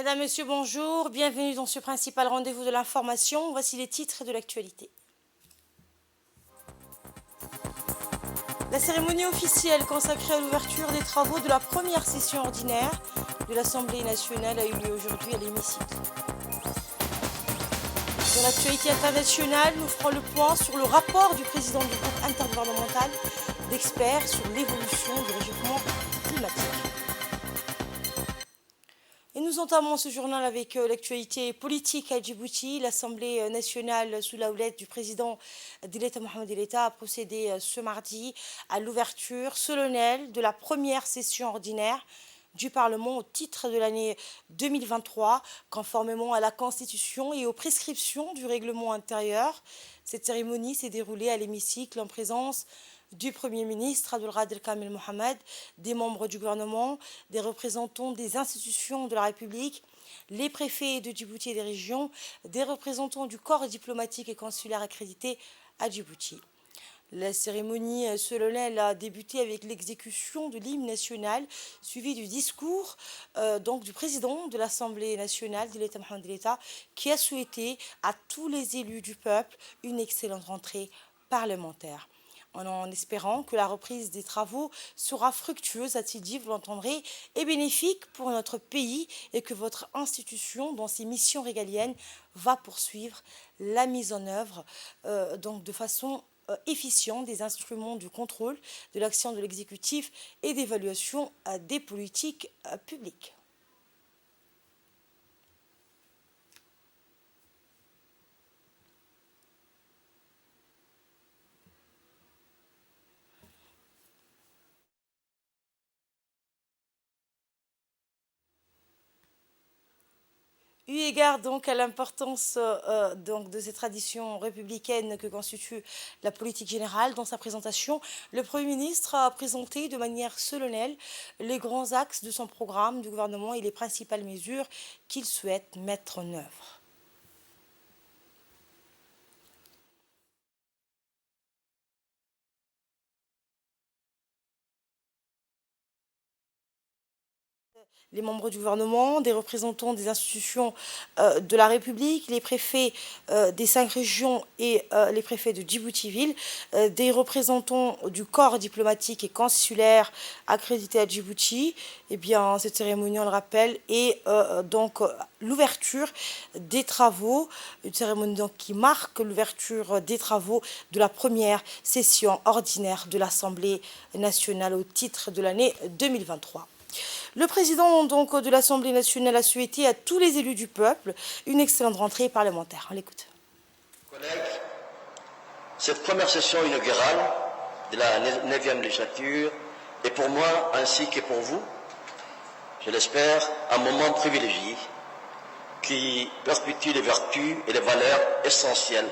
Madame, Monsieur, bonjour. Bienvenue dans ce principal rendez-vous de l'information. Voici les titres de l'actualité. La cérémonie officielle consacrée à l'ouverture des travaux de la première session ordinaire de l'Assemblée nationale a eu lieu aujourd'hui à l'hémicycle. Dans l'actualité internationale, nous ferons le point sur le rapport du président du groupe intergouvernemental d'experts sur l'évolution du réchauffement climatique. Et nous entamons ce journal avec l'actualité politique à Djibouti. L'Assemblée nationale, sous la houlette du président Dileta Mohamed Dileta, a procédé ce mardi à l'ouverture solennelle de la première session ordinaire du Parlement au titre de l'année 2023, conformément à la Constitution et aux prescriptions du règlement intérieur. Cette cérémonie s'est déroulée à l'hémicycle en présence du Premier ministre Abdelkader Kamel Mohamed, des membres du gouvernement, des représentants des institutions de la République, les préfets de Djibouti et des régions, des représentants du corps diplomatique et consulaire accrédité à Djibouti. La cérémonie solennelle a débuté avec l'exécution de l'hymne national, suivi du discours du président de l'Assemblée nationale, Dileta Mohamed Dileta, qui a souhaité à tous les élus du peuple une excellente rentrée parlementaire. En espérant que la reprise des travaux sera fructueuse, a-t-il dit, vous l'entendrez, et bénéfique pour notre pays et que votre institution, dans ses missions régaliennes, va poursuivre la mise en œuvre de façon efficiente des instruments du contrôle de l'action de l'exécutif et d'évaluation des politiques publiques. Eu égard donc à l'importance de ces traditions républicaines que constitue la politique générale, dans sa présentation, le Premier ministre a présenté de manière solennelle les grands axes de son programme du gouvernement et les principales mesures qu'il souhaite mettre en œuvre. Les membres du gouvernement, des représentants des institutions de la République, les préfets des 5 régions et les préfets de Djibouti-Ville, des représentants du corps diplomatique et consulaire accrédité à Djibouti. Eh bien, cette cérémonie, on le rappelle, est l'ouverture des travaux, une cérémonie donc qui marque l'ouverture des travaux de la première session ordinaire de l'Assemblée nationale au titre de l'année 2023. Le président de l'Assemblée nationale a souhaité à tous les élus du peuple une excellente rentrée parlementaire. On l'écoute. Collègues, cette première session inaugurale de la 9e législature est pour moi, ainsi que pour vous, je l'espère, un moment privilégié qui perpétue les vertus et les valeurs essentielles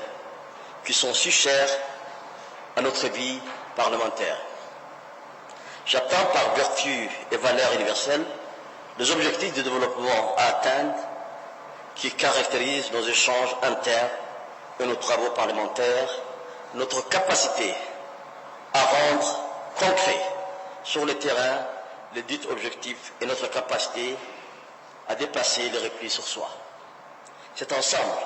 qui sont si chères à notre vie parlementaire. J'attends par vertu et valeurs universelles les objectifs de développement à atteindre qui caractérisent nos échanges internes et nos travaux parlementaires, notre capacité à rendre concret sur le terrain les dits objectifs et notre capacité à dépasser les replis sur soi. C'est ensemble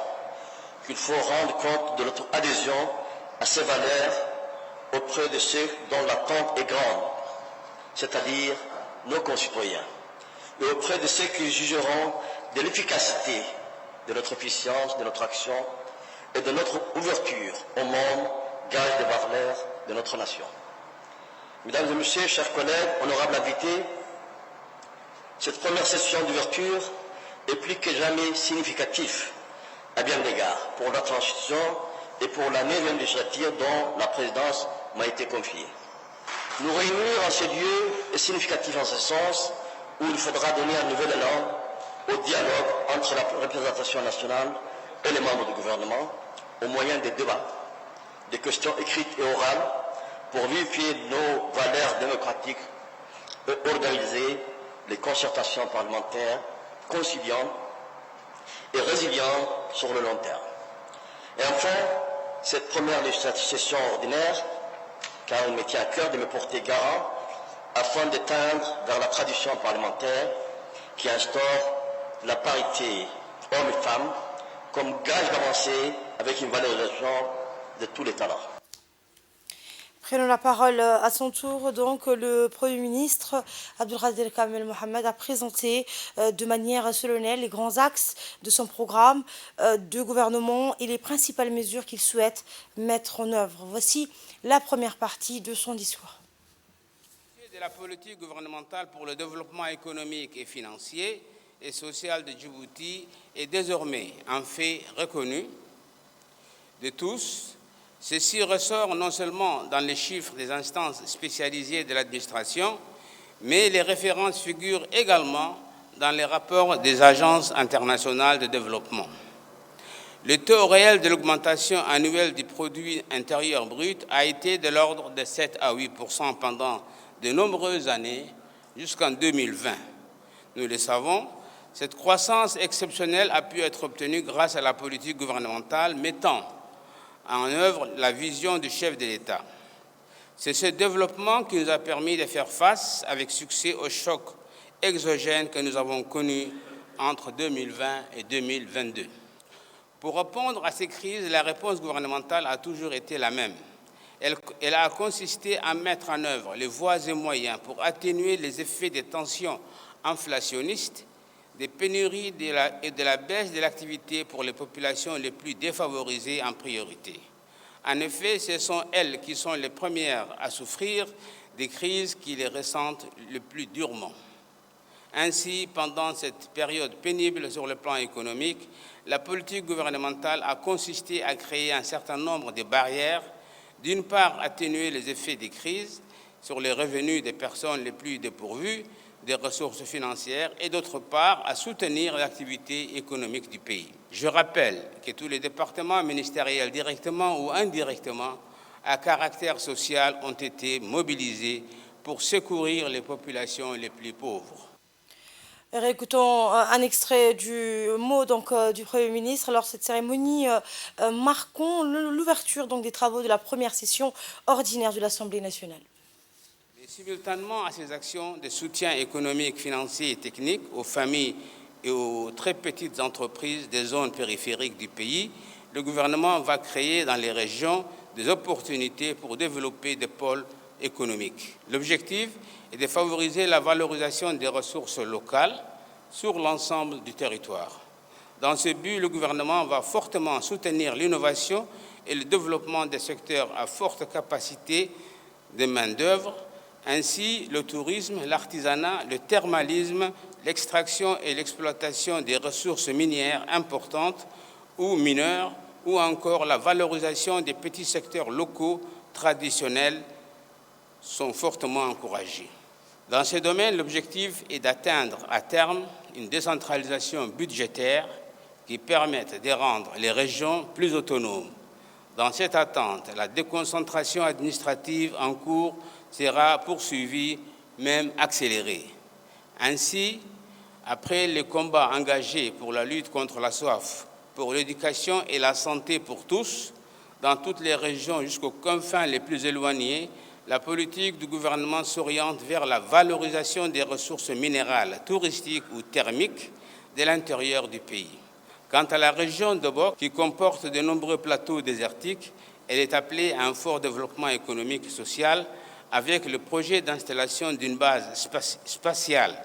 qu'il faut rendre compte de notre adhésion à ces valeurs auprès de ceux dont l'attente est grande, c'est-à-dire nos concitoyens, et auprès de ceux qui jugeront de l'efficacité de notre efficience, de notre action et de notre ouverture au monde, gage de valeurs de notre nation. Mesdames et messieurs, chers collègues, honorables invités, cette première session d'ouverture est plus que jamais significative à bien d'égards pour notre institution et pour la 9e législature dont la présidence m'a été confiée. Nous réunir en ce lieu est significatif en ce sens où il faudra donner un nouvel élan au dialogue entre la représentation nationale et les membres du gouvernement au moyen des débats, des questions écrites et orales pour vérifier nos valeurs démocratiques et organiser les concertations parlementaires conciliantes et résilientes sur le long terme. Et enfin, cette première session ordinaire, car il me tient à cœur de me porter garant afin d'éteindre vers la tradition parlementaire qui instaure la parité hommes et femmes comme gage d'avancée avec une valorisation de tous les talents. Prenons la parole à son tour. Donc, le Premier ministre Abdelkader Kamel Mohamed a présenté de manière solennelle les grands axes de son programme de gouvernement et les principales mesures qu'il souhaite mettre en œuvre. Voici la première partie de son discours. De la politique gouvernementale pour le développement économique et financier et social de Djibouti est désormais un fait reconnu de tous. Ceci ressort non seulement dans les chiffres des instances spécialisées de l'administration, mais les références figurent également dans les rapports des agences internationales de développement. Le taux réel de l'augmentation annuelle du produit intérieur brut a été de l'ordre de 7 à 8% pendant de nombreuses années, jusqu'en 2020. Nous le savons, cette croissance exceptionnelle a pu être obtenue grâce à la politique gouvernementale mettant en œuvre la vision du chef de l'État. C'est ce développement qui nous a permis de faire face avec succès au choc exogène que nous avons connu entre 2020 et 2022. Pour répondre à ces crises, la réponse gouvernementale a toujours été la même. Elle a consisté à mettre en œuvre les voies et moyens pour atténuer les effets des tensions inflationnistes, des pénuries et de la baisse de l'activité pour les populations les plus défavorisées en priorité. En effet, ce sont elles qui sont les premières à souffrir des crises qui les ressentent le plus durement. Ainsi, pendant cette période pénible sur le plan économique, la politique gouvernementale a consisté à créer un certain nombre de barrières, d'une part atténuer les effets des crises sur les revenus des personnes les plus dépourvues des ressources financières et d'autre part à soutenir l'activité économique du pays. Je rappelle que tous les départements ministériels, directement ou indirectement, à caractère social, ont été mobilisés pour secourir les populations les plus pauvres. Réécoutons un extrait du mot du Premier ministre. Alors, cette cérémonie marquant l'ouverture des travaux de la première session ordinaire de l'Assemblée nationale. Et simultanément à ces actions de soutien économique, financier et technique aux familles et aux très petites entreprises des zones périphériques du pays, le gouvernement va créer dans les régions des opportunités pour développer des pôles économiques. L'objectif est de favoriser la valorisation des ressources locales sur l'ensemble du territoire. Dans ce but, le gouvernement va fortement soutenir l'innovation et le développement des secteurs à forte capacité de main-d'œuvre. Ainsi, le tourisme, l'artisanat, le thermalisme, l'extraction et l'exploitation des ressources minières importantes ou mineures, ou encore la valorisation des petits secteurs locaux traditionnels sont fortement encouragés. Dans ce domaine, l'objectif est d'atteindre à terme une décentralisation budgétaire qui permette de rendre les régions plus autonomes. Dans cette attente, la déconcentration administrative en cours sera poursuivie, même accélérée. Ainsi, après les combats engagés pour la lutte contre la soif, pour l'éducation et la santé pour tous, dans toutes les régions jusqu'aux confins les plus éloignés, la politique du gouvernement s'oriente vers la valorisation des ressources minérales, touristiques ou thermiques de l'intérieur du pays. Quant à la région de Bok, qui comporte de nombreux plateaux désertiques, elle est appelée à un fort développement économique et social avec le projet d'installation d'une base spatiale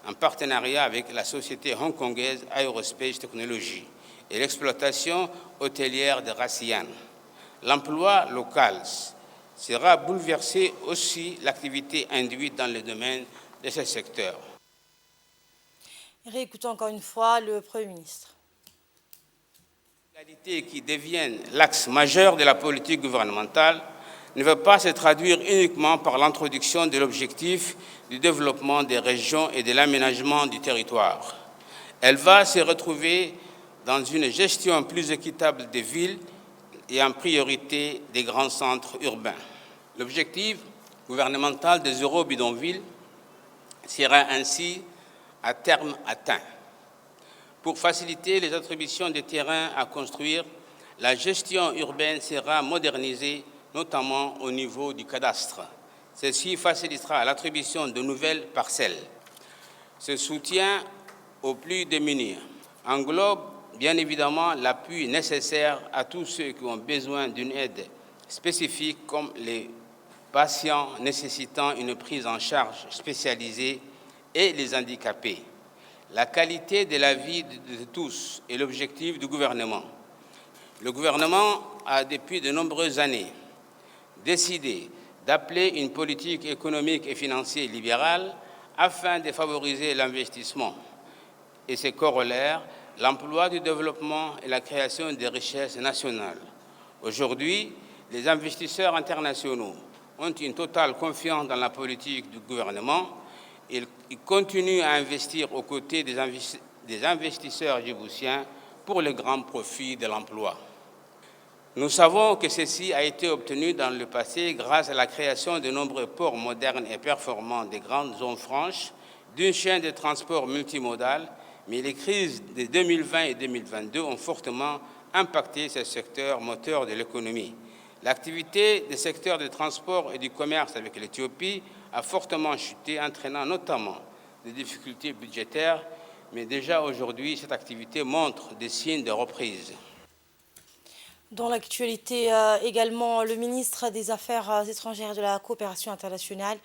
en partenariat avec la société hongkongaise Aerospace Technology et l'exploitation hôtelière de Rassian. L'emploi local sera bouleversé aussi l'activité induite dans le domaine de ce secteur. Réécoutons encore une fois le Premier ministre. Qui deviennent l'axe majeur de la politique gouvernementale ne veut pas se traduire uniquement par l'introduction de l'objectif du développement des régions et de l'aménagement du territoire. Elle va se retrouver dans une gestion plus équitable des villes et en priorité des grands centres urbains. L'objectif gouvernemental des euro-bidonvilles sera ainsi à terme atteint. Pour faciliter les attributions des terrains à construire, la gestion urbaine sera modernisée, notamment au niveau du cadastre. Ceci facilitera l'attribution de nouvelles parcelles. Ce soutien aux plus démunis, englobe bien évidemment l'appui nécessaire à tous ceux qui ont besoin d'une aide spécifique, comme les patients nécessitant une prise en charge spécialisée et les handicapés. La qualité de la vie de tous est l'objectif du gouvernement. Le gouvernement a, depuis de nombreuses années, décidé d'appeler une politique économique et financière libérale afin de favoriser l'investissement et ses corollaires, l'emploi, du développement et la création de richesses nationales. Aujourd'hui, les investisseurs internationaux ont une totale confiance dans la politique du gouvernement. Ils continuent à investir aux côtés des investisseurs djiboutiens pour le grand profit de l'emploi. Nous savons que ceci a été obtenu dans le passé grâce à la création de nombreux ports modernes et performants des grandes zones franches, d'une chaîne de transport multimodal, mais les crises de 2020 et 2022 ont fortement impacté ce secteur moteur de l'économie. L'activité des secteurs de transport et du commerce avec l'Éthiopie a fortement chuté, entraînant notamment des difficultés budgétaires, mais déjà aujourd'hui, cette activité montre des signes de reprise. Dans l'actualité également, le ministre des Affaires étrangères et de la coopération internationale,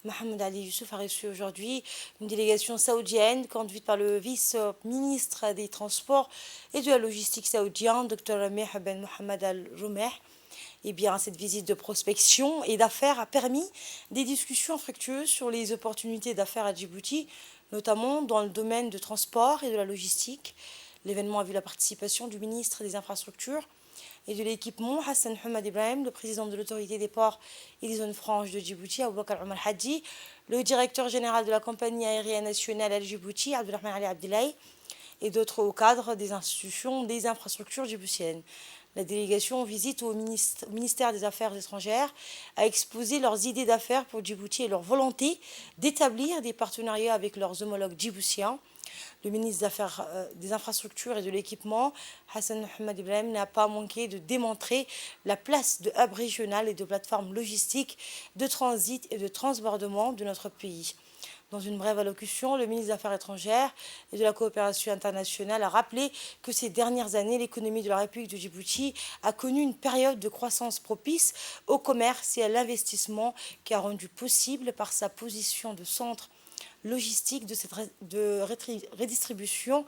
Mohamed Ali Youssouf, a reçu aujourd'hui une délégation saoudienne conduite par le vice-ministre des Transports et de la Logistique saoudien, Dr Rameh Ben Mohamed Al-Rumeh. Eh bien, cette visite de prospection et d'affaires a permis des discussions fructueuses sur les opportunités d'affaires à Djibouti, notamment dans le domaine de transport et de la logistique. L'événement a vu la participation du ministre des Infrastructures et de l'équipement, Hassan Hamad Ibrahim, le président de l'autorité des ports et des zones franches de Djibouti, Aboubakar Omar Hadji, le directeur général de la compagnie aérienne nationale à Djibouti, Abdulrahman Ali Abdelai, et d'autres hauts cadres des institutions des infrastructures djiboutiennes. La délégation en visite au ministère des Affaires étrangères a exposé leurs idées d'affaires pour Djibouti et leur volonté d'établir des partenariats avec leurs homologues djiboutiens. Le ministre des Infrastructures et de l'Équipement, Hassan Hamad Ibrahim, n'a pas manqué de démontrer la place de hub régional et de plateforme logistique de transit et de transbordement de notre pays. Dans une brève allocution, le ministre des Affaires étrangères et de la coopération internationale a rappelé que ces dernières années, l'économie de la République de Djibouti a connu une période de croissance propice au commerce et à l'investissement qui a rendu possible par sa position de centre logistique de redistribution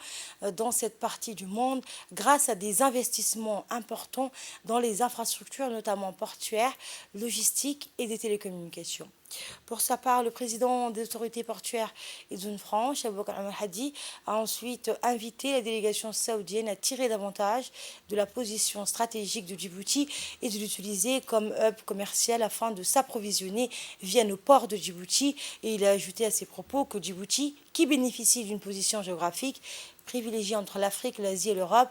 dans cette partie du monde grâce à des investissements importants dans les infrastructures, notamment portuaires, logistiques et des télécommunications. Pour sa part, le président des autorités portuaires et zones franches, Aboubakar Omar Hadji, a ensuite invité la délégation saoudienne à tirer davantage de la position stratégique de Djibouti et de l'utiliser comme hub commercial afin de s'approvisionner via nos ports de Djibouti. Et il a ajouté à ses propos que Djibouti, qui bénéficie d'une position géographique privilégiée entre l'Afrique, l'Asie et l'Europe,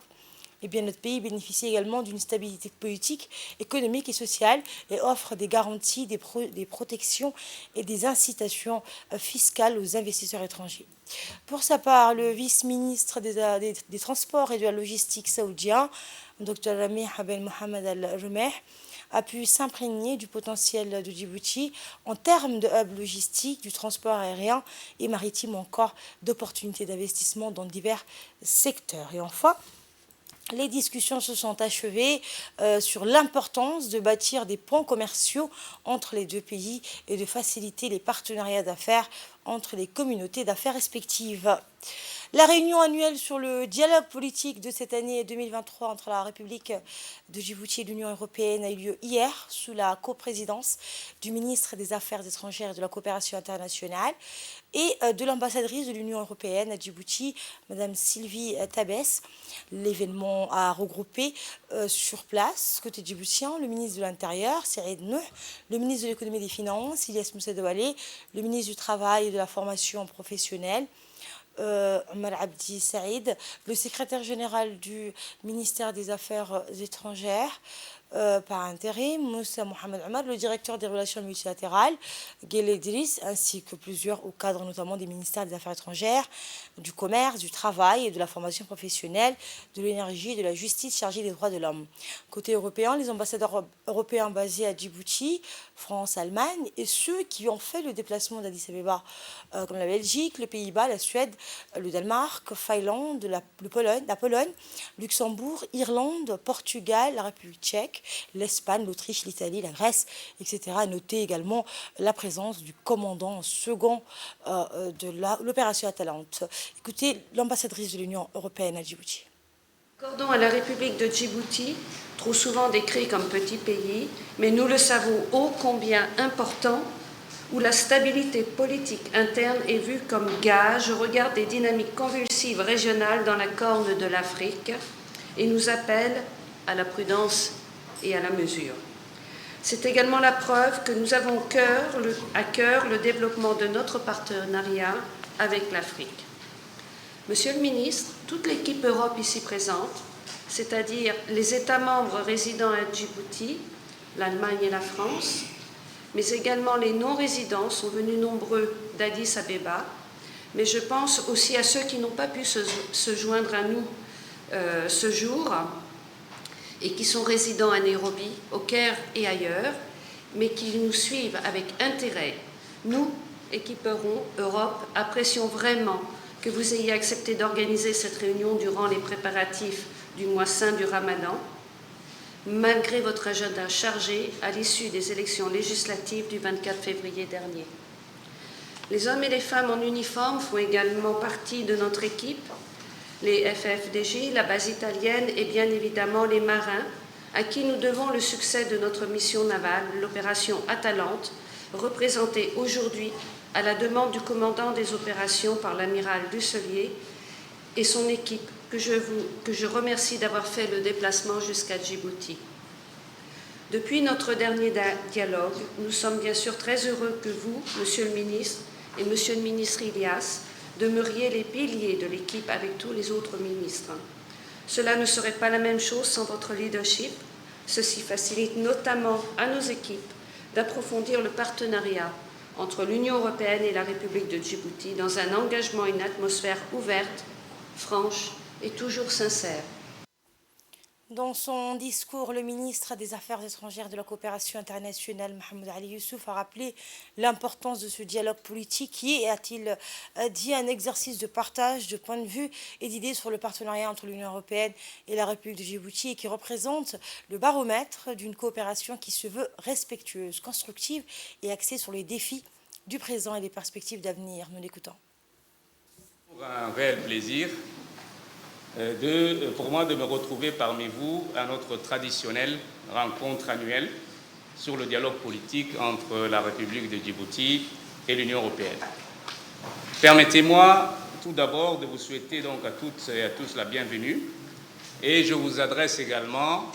eh bien, notre pays bénéficie également d'une stabilité politique, économique et sociale et offre des garanties, des protections et des incitations fiscales aux investisseurs étrangers. Pour sa part, le vice-ministre des Transports et de la Logistique saoudien, Dr Rameh Ben Mohamed Al-Rumeh, a pu s'imprégner du potentiel de Djibouti en termes de hub logistique, du transport aérien et maritime, ou encore d'opportunités d'investissement dans divers secteurs. Et enfin, les discussions se sont achevées sur l'importance de bâtir des ponts commerciaux entre les deux pays et de faciliter les partenariats d'affaires entre les communautés d'affaires respectives. La réunion annuelle sur le dialogue politique de cette année 2023 entre la République de Djibouti et l'Union européenne a eu lieu hier sous la coprésidence du ministre des Affaires étrangères et de la coopération internationale et de l'ambassadrice de l'Union européenne à Djibouti, Mme Sylvie Tabès. L'événement a regroupé sur place, côté djiboutien, le ministre de l'Intérieur, Saïd Nouh, le ministre de l'Économie et des Finances, Ilyas Moussa Doualé, le ministre du Travail et de la Formation professionnelle, Omar Abdi Saïd, le secrétaire général du ministère des Affaires étrangères, par intérim, Moussa Mohamed Omar, le directeur des relations multilatérales, Guel Idriss, ainsi que plusieurs hauts cadres, notamment des ministères des Affaires étrangères, du commerce, du travail et de la formation professionnelle, de l'énergie et de la justice chargés des droits de l'homme. Côté européen, les ambassadeurs européens basés à Djibouti, France, Allemagne, et ceux qui ont fait le déplacement d'Addis Abeba, comme la Belgique, les Pays-Bas, la Suède, le Danemark, Finlande, la Pologne, Luxembourg, Irlande, Portugal, la République tchèque, l'Espagne, l'Autriche, l'Italie, la Grèce, etc. Notez également la présence du commandant second de l'opération Atalante. Écoutez l'ambassadrice de l'Union européenne à Djibouti. Accordons à la République de Djibouti, trop souvent décrit comme petit pays, mais nous le savons ô combien important, où la stabilité politique interne est vue comme gage au regard des dynamiques convulsives régionales dans la corne de l'Afrique et nous appelle à la prudence et à la mesure. C'est également la preuve que nous avons à cœur le développement de notre partenariat avec l'Afrique. Monsieur le ministre, toute l'équipe Europe ici présente, c'est-à-dire les États membres résidant à Djibouti, l'Allemagne et la France, mais également les non-résidents sont venus nombreux d'Addis Abeba, mais je pense aussi à ceux qui n'ont pas pu se joindre à nous ce jour et qui sont résidents à Nairobi, au Caire et ailleurs, mais qui nous suivent avec intérêt. Nous, équipe Europe, apprécions vraiment que vous ayez accepté d'organiser cette réunion durant les préparatifs du mois saint du Ramadan, malgré votre agenda chargé à l'issue des élections législatives du 24 février dernier. Les hommes et les femmes en uniforme font également partie de notre équipe, les FFDJ, la base italienne et bien évidemment les marins, à qui nous devons le succès de notre mission navale, l'opération Atalante, représentée aujourd'hui à la demande du commandant des opérations par l'amiral Dusselier et son équipe, que je remercie d'avoir fait le déplacement jusqu'à Djibouti. Depuis notre dernier dialogue, nous sommes bien sûr très heureux que vous, Monsieur le ministre, et Monsieur le ministre Ilias, demeuriez les piliers de l'équipe avec tous les autres ministres. Cela ne serait pas la même chose sans votre leadership. Ceci facilite notamment à nos équipes d'approfondir le partenariat entre l'Union européenne et la République de Djibouti dans un engagement et une atmosphère ouverte, franche et toujours sincère. Dans son discours, le ministre des Affaires étrangères de la coopération internationale, Mohamed Ali Youssouf, a rappelé l'importance de ce dialogue politique qui est, a-t-il dit, un exercice de partage de points de vue et d'idées sur le partenariat entre l'Union européenne et la République de Djibouti et qui représente le baromètre d'une coopération qui se veut respectueuse, constructive et axée sur les défis du présent et les perspectives d'avenir. Nous l'écoutons. Pour un réel plaisir pour moi de me retrouver parmi vous à notre traditionnelle rencontre annuelle sur le dialogue politique entre la République de Djibouti et l'Union européenne. Permettez-moi tout d'abord de vous souhaiter donc à toutes et à tous la bienvenue et je vous adresse également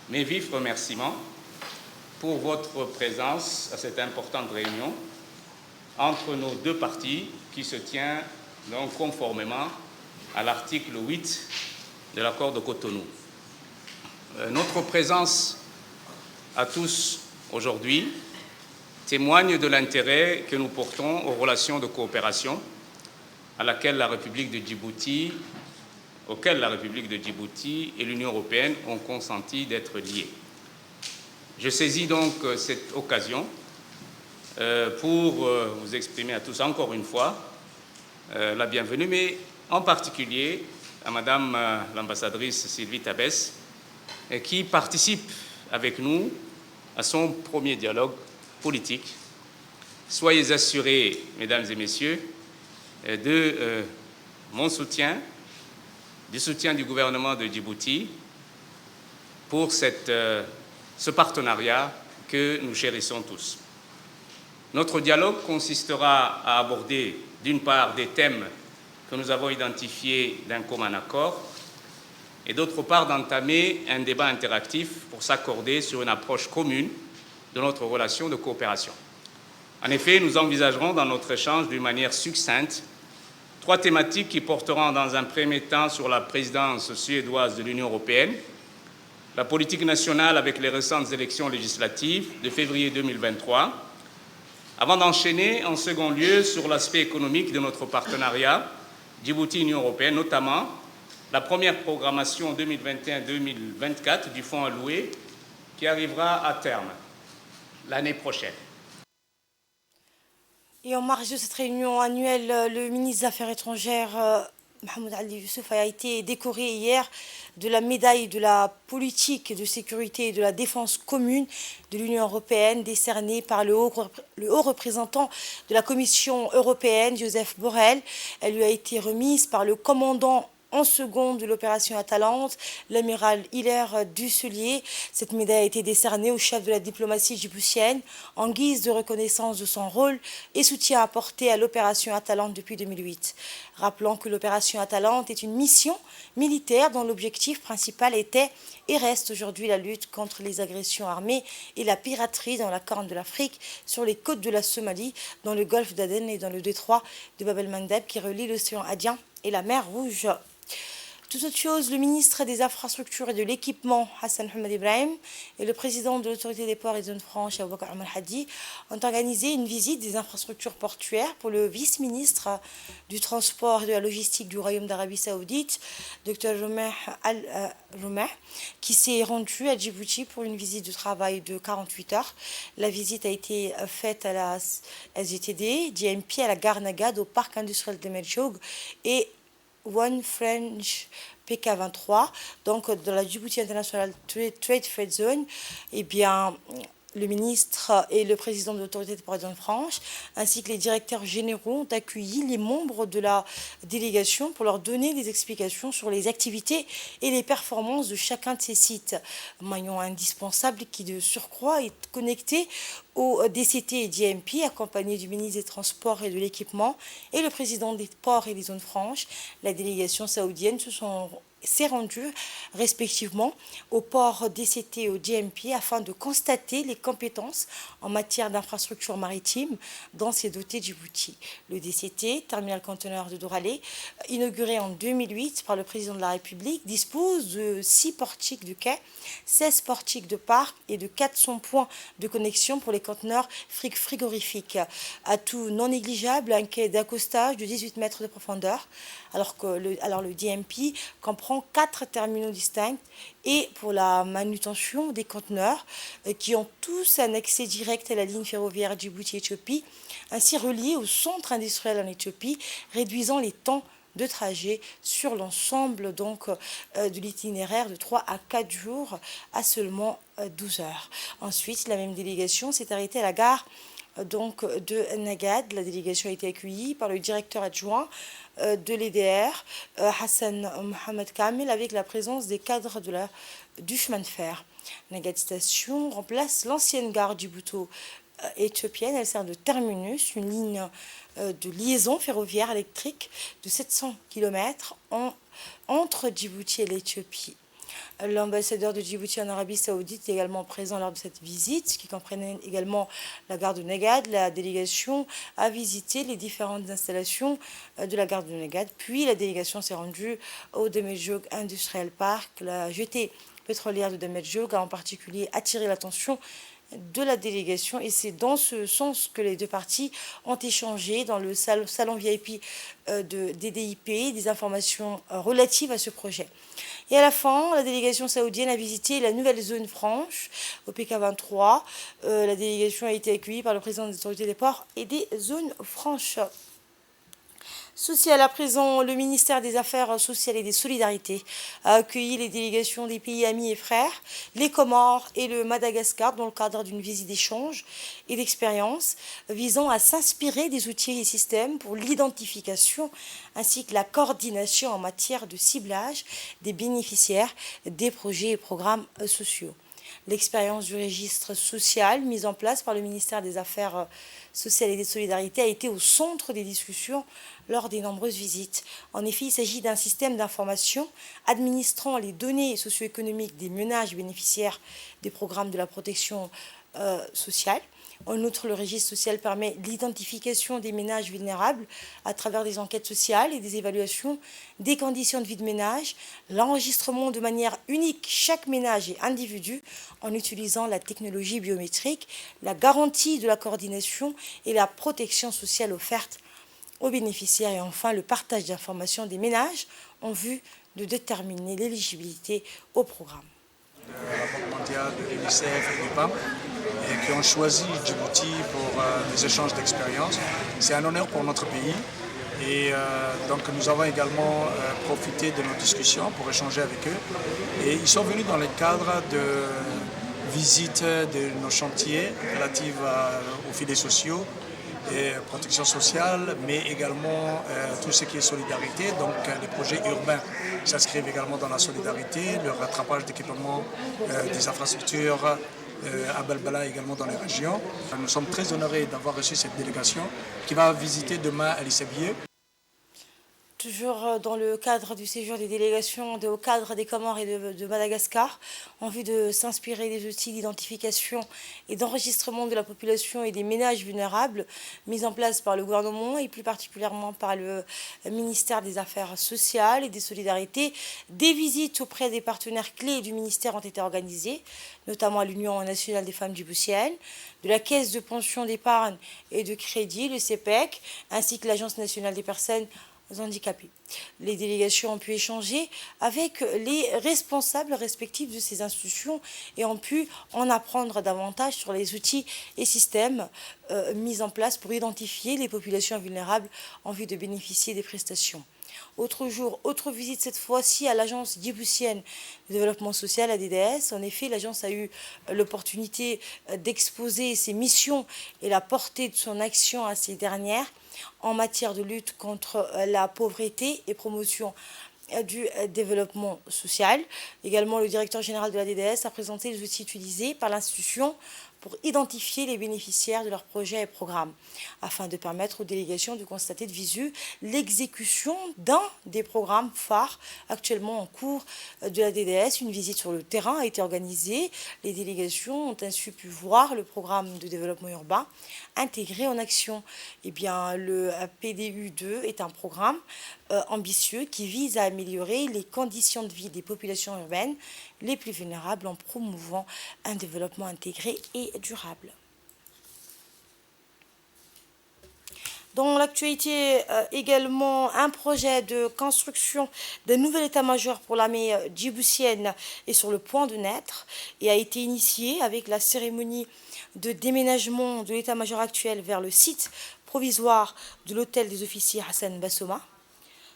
mes vifs remerciements pour votre présence à cette importante réunion entre nos deux parties qui se tient donc conformément à l'article 8 de l'accord de Cotonou. Notre présence à tous aujourd'hui témoigne de l'intérêt que nous portons aux relations de coopération auxquelles la République de Djibouti et l'Union européenne ont consenti d'être liées. Je saisis donc cette occasion pour vous exprimer à tous encore une fois la bienvenue, mais en particulier à Madame l'ambassadrice Sylvie Tabès, qui participe avec nous à son premier dialogue politique. Soyez assurés, Mesdames et Messieurs, de mon soutien, du soutien du gouvernement de Djibouti pour ce partenariat que nous chérissons tous. Notre dialogue consistera à aborder, d'une part, des thèmes que nous avons identifiés d'un commun accord, et d'autre part d'entamer un débat interactif pour s'accorder sur une approche commune de notre relation de coopération. En effet, nous envisagerons dans notre échange d'une manière succincte 3 thématiques qui porteront dans un premier temps sur la présidence suédoise de l'Union européenne, la politique nationale avec les récentes élections législatives de février 2023, avant d'enchaîner en second lieu sur l'aspect économique de notre partenariat Djibouti-Union européenne, notamment la première programmation 2021-2024 du fonds alloué qui arrivera à terme l'année prochaine. Et en marge de cette réunion annuelle, le ministre des Affaires étrangères, Mohamed Ali Youssouf, a été décoré hier de la médaille de la politique de sécurité et de la défense commune de l'Union européenne, décernée par le haut représentant de la Commission européenne, Joseph Borrell. Elle lui a été remise par le commandant en seconde de l'opération Atalante, l'amiral Hilaire Dusselier. Cette médaille a été décernée au chef de la diplomatie djiboutienne en guise de reconnaissance de son rôle et soutien apporté à l'opération Atalante depuis 2008. Rappelons que l'opération Atalante est une mission militaire dont l'objectif principal était et reste aujourd'hui la lutte contre les agressions armées et la piraterie dans la Corne de l'Afrique, sur les côtes de la Somalie, dans le golfe d'Aden et dans le détroit de Bab el-Mandeb qui relie l'océan Indien et la mer Rouge. Toute autre chose, le ministre des Infrastructures et de l'Équipement, Hassan Ahmed Ibrahim, et le président de l'Autorité des ports et des zones franches, Aboubakar Al-Hadi, ont organisé une visite des infrastructures portuaires pour le vice-ministre du Transport et de la Logistique du Royaume d'Arabie Saoudite, Dr Romeh Al-Romeh, qui s'est rendu à Djibouti pour une visite de travail de 48 heures. La visite a été faite à la SGTD, DMP, à la gare Nagad, au parc industriel de Medjoug et One French PK23, donc de la Djibouti International Trade Freight Zone. Eh bien, le ministre et le président de l'autorité des ports et des zones franches, ainsi que les directeurs généraux, ont accueilli les membres de la délégation pour leur donner des explications sur les activités et les performances de chacun de ces sites. Maillon indispensable qui, de surcroît, est connecté au DCT et DMP, accompagné du ministre des Transports et de l'Équipement et le président des ports et des zones franches. La délégation saoudienne s'est rendue respectivement au port DCT et au DMP afin de constater les compétences en matière d'infrastructures maritimes dans ces dotés Djibouti. Le DCT, terminal conteneur de Doralé, inauguré en 2008 par le président de la République, dispose de 6 portiques de quai, 16 portiques de parc et de 400 points de connexion pour les conteneurs frigorifiques. Atout non négligeable, un quai d'accostage de 18 mètres de profondeur, alors le DMP comprend 4 terminaux distincts et pour la manutention des conteneurs qui ont tous un accès direct à la ligne ferroviaire Djibouti-Éthiopie, ainsi reliés au centre industriel en Éthiopie, réduisant les temps de trajet sur l'ensemble de l'itinéraire de 3 à 4 jours à seulement 12 heures. Ensuite, la même délégation s'est arrêtée à la gare de Nagad. La délégation a été accueillie par le directeur adjoint de l'EDR, Hassan Mohamed Kamel, avec la présence des cadres du chemin de fer. Nagad Station remplace l'ancienne gare du Bouto éthiopienne. Elle sert de terminus, une ligne de liaison ferroviaire électrique de 700 km entre Djibouti et l'Éthiopie. L'ambassadeur de Djibouti en Arabie Saoudite est également présent lors de cette visite, qui comprenait également la gare de Nagad. La délégation a visité les différentes installations de la gare de Nagad. Puis la délégation s'est rendue au Demedjoug Industrial Park. La jetée pétrolière de Demedjoug a en particulier attiré l'attention de la délégation et c'est dans ce sens que les deux parties ont échangé dans le salon VIP de DDIP des informations relatives à ce projet. Et à la fin, la délégation saoudienne a visité la nouvelle zone franche au PK23. La délégation a été accueillie par le président des autorités des ports et des zones franches. Social à présent, le ministère des Affaires sociales et des Solidarités a accueilli les délégations des pays amis et frères, les Comores et le Madagascar, dans le cadre d'une visite d'échange et d'expérience visant à s'inspirer des outils et systèmes pour l'identification ainsi que la coordination en matière de ciblage des bénéficiaires des projets et programmes sociaux. L'expérience du registre social mise en place par le ministère des Affaires sociales et des Solidarités a été au centre des discussions lors des nombreuses visites. En effet, il s'agit d'un système d'information administrant les données socio-économiques des ménages bénéficiaires des programmes de la protection sociale En outre, le registre social permet l'identification des ménages vulnérables à travers des enquêtes sociales et des évaluations des conditions de vie de ménage, l'enregistrement de manière unique chaque ménage et individu en utilisant la technologie biométrique, la garantie de la coordination et la protection sociale offerte aux bénéficiaires et enfin le partage d'informations des ménages en vue de déterminer l'éligibilité au programme. La Banque mondiale, de l'UNICEF et du PAM, et qui ont choisi Djibouti pour des échanges d'expériences. C'est un honneur pour notre pays. Et donc nous avons également profité de nos discussions pour échanger avec eux. Et ils sont venus dans le cadre de visites de nos chantiers relatifs aux filets sociaux et protection sociale, mais également tout ce qui est solidarité. Donc les projets urbains s'inscrivent également dans la solidarité, le rattrapage d'équipements des infrastructures à Balbala également dans les régions. Nous sommes très honorés d'avoir reçu cette délégation qui va visiter demain à Lissabie. Toujours dans le cadre du séjour des délégations au cadre des Comores et de Madagascar, en vue de s'inspirer des outils d'identification et d'enregistrement de la population et des ménages vulnérables mis en place par le gouvernement et plus particulièrement par le ministère des Affaires sociales et des Solidarités. Des visites auprès des partenaires clés du ministère ont été organisées, notamment à l'Union nationale des femmes djiboutiennes, de la Caisse de pension d'épargne et de crédit, le CEPEC, ainsi que l'Agence nationale des personnes handicapés. Les délégations ont pu échanger avec les responsables respectifs de ces institutions et ont pu en apprendre davantage sur les outils et systèmes mis en place pour identifier les populations vulnérables en vue de bénéficier des prestations. Autre jour, autre visite cette fois-ci à l'Agence djiboutienne de développement social, ADDS. En effet, l'agence a eu l'opportunité d'exposer ses missions et la portée de son action à ces dernières en matière de lutte contre la pauvreté et promotion du développement social. Également, le directeur général de la DDS a présenté les outils utilisés par l'institution pour identifier les bénéficiaires de leurs projets et programmes, afin de permettre aux délégations de constater de visu l'exécution d'un des programmes phares actuellement en cours de la DDS. Une visite sur le terrain a été organisée. Les délégations ont ainsi pu voir le programme de développement urbain intégré en action. Eh bien, le PDU2 est un programme ambitieux qui vise à améliorer les conditions de vie des populations urbaines les plus vulnérables en promouvant un développement intégré et durable. Dans l'actualité également, un projet de construction d'un nouvel état-major pour l'armée djiboutienne est sur le point de naître et a été initié avec la cérémonie de déménagement de l'état-major actuel vers le site provisoire de l'hôtel des officiers Hassan Bassouma.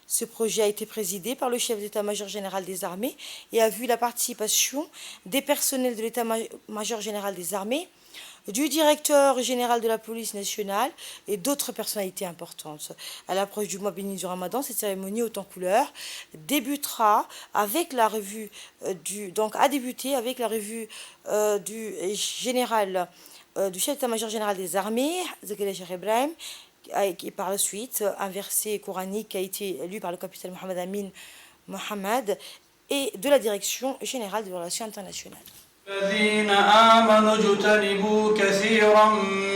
Ce projet a été présidé par le chef d'état-major général des armées et a vu la participation des personnels de l'état-major général des armées, du directeur général de la police nationale et d'autres personnalités importantes. À l'approche du mois béni du Ramadan, cette cérémonie haute en couleurs débutera avec la revue a débuté avec la revue du général du chef d'état-major général des armées, Zakaria Cheikh Ibrahim, et par la suite un verset coranique qui a été lu par le capitaine Mohamed Amin Mohamed et de la direction générale des relations internationales. الذين آمنوا اجتنبوا كثيرا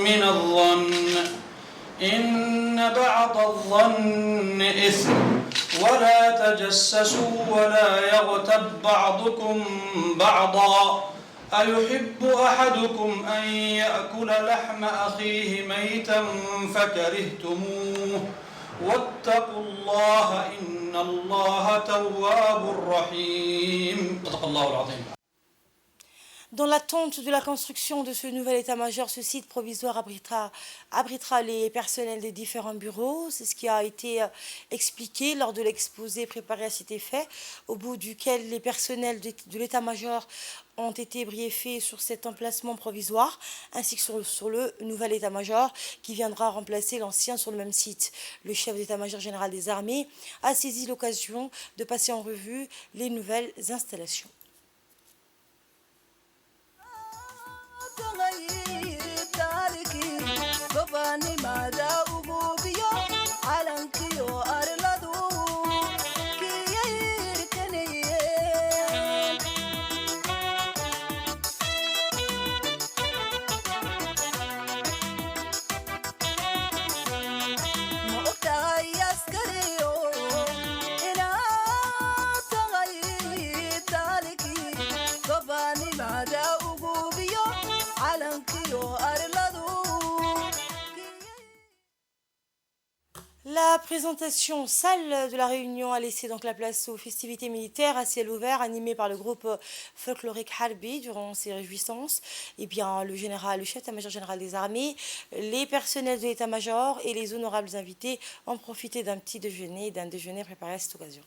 من الظن إن بعض الظن إثم ولا تجسسوا ولا يغتب بعضكم بعضا أيحب أحدكم أن يأكل لحم أخيه ميتا فكرهتموه واتقوا الله إن الله تواب رحيم صدق الله العظيم. Dans l'attente de la construction de ce nouvel état-major, ce site provisoire abritera les personnels des différents bureaux. C'est ce qui a été expliqué lors de l'exposé préparé à cet effet, au bout duquel les personnels de l'état-major ont été briefés sur cet emplacement provisoire, ainsi que sur le nouvel état-major qui viendra remplacer l'ancien sur le même site. Le chef d'état-major général des armées a saisi l'occasion de passer en revue les nouvelles installations. La présentation salle de la Réunion a laissé donc la place aux festivités militaires à ciel ouvert animées par le groupe folklorique Harbi durant ces réjouissances. Eh bien, le chef d'état-major général des armées, les personnels de l'état-major et les honorables invités ont profité d'un déjeuner préparé à cette occasion.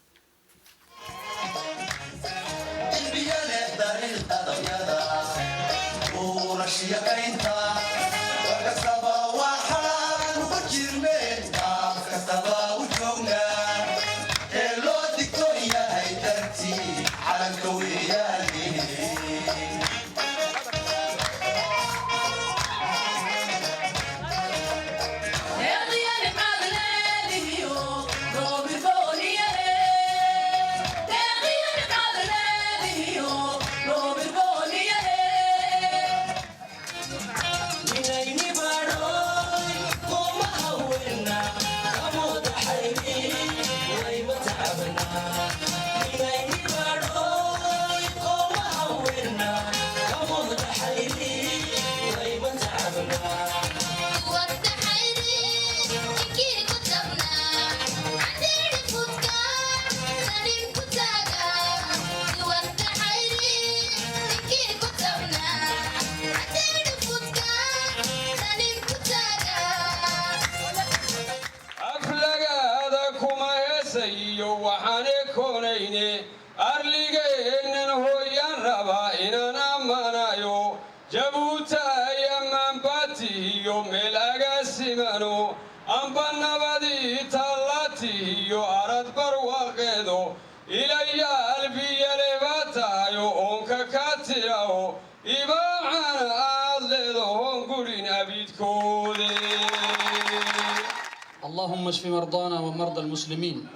اللهم اشف مرضانا ومرضى المسلمين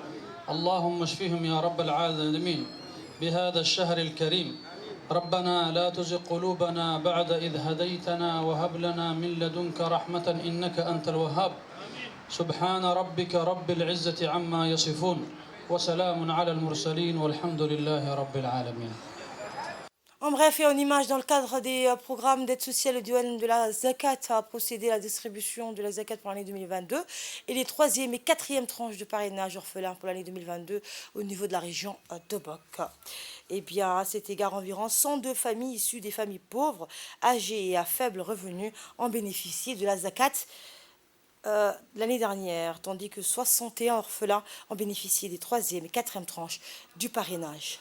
اللهم اشفهم يا رب العالمين بهذا الشهر الكريم ربنا لا تزغ قلوبنا بعد إذ هديتنا وهب لنا من لدنك رحمة إنك أنت الوهاب سبحان ربك رب العزة عما يصفون وسلام على المرسلين والحمد لله رب العالمين. En bref et en image, dans le cadre des programmes d'aide sociale, le douane de la Zakat a procédé à la distribution de la Zakat pour l'année 2022 et les 3e et 4e tranches de parrainage orphelin pour l'année 2022 au niveau de la région de Bok. Eh bien, à cet égard, environ 102 familles issues des familles pauvres, âgées et à faible revenu ont bénéficié de la Zakat l'année dernière, tandis que 61 orphelins ont bénéficié des 3e et 4e tranches du parrainage.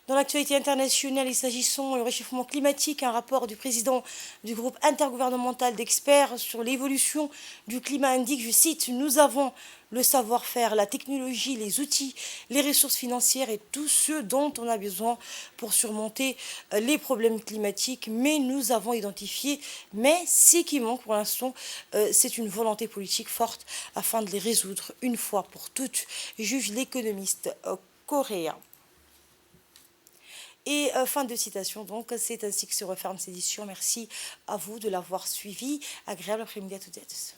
Dans l'actualité internationale, il s'agissant du réchauffement climatique, un rapport du président du groupe intergouvernemental d'experts sur l'évolution du climat indique, je cite, « Nous avons le savoir-faire, la technologie, les outils, les ressources financières et tout ce dont on a besoin pour surmonter les problèmes climatiques, mais nous avons identifié, mais ce qui manque pour l'instant, c'est une volonté politique forte afin de les résoudre une fois pour toutes », juge l'économiste coréen. Et fin de citation, donc c'est ainsi que se referme cette édition. Merci à vous de l'avoir suivi. Agréable après-midi à toutes et à tous.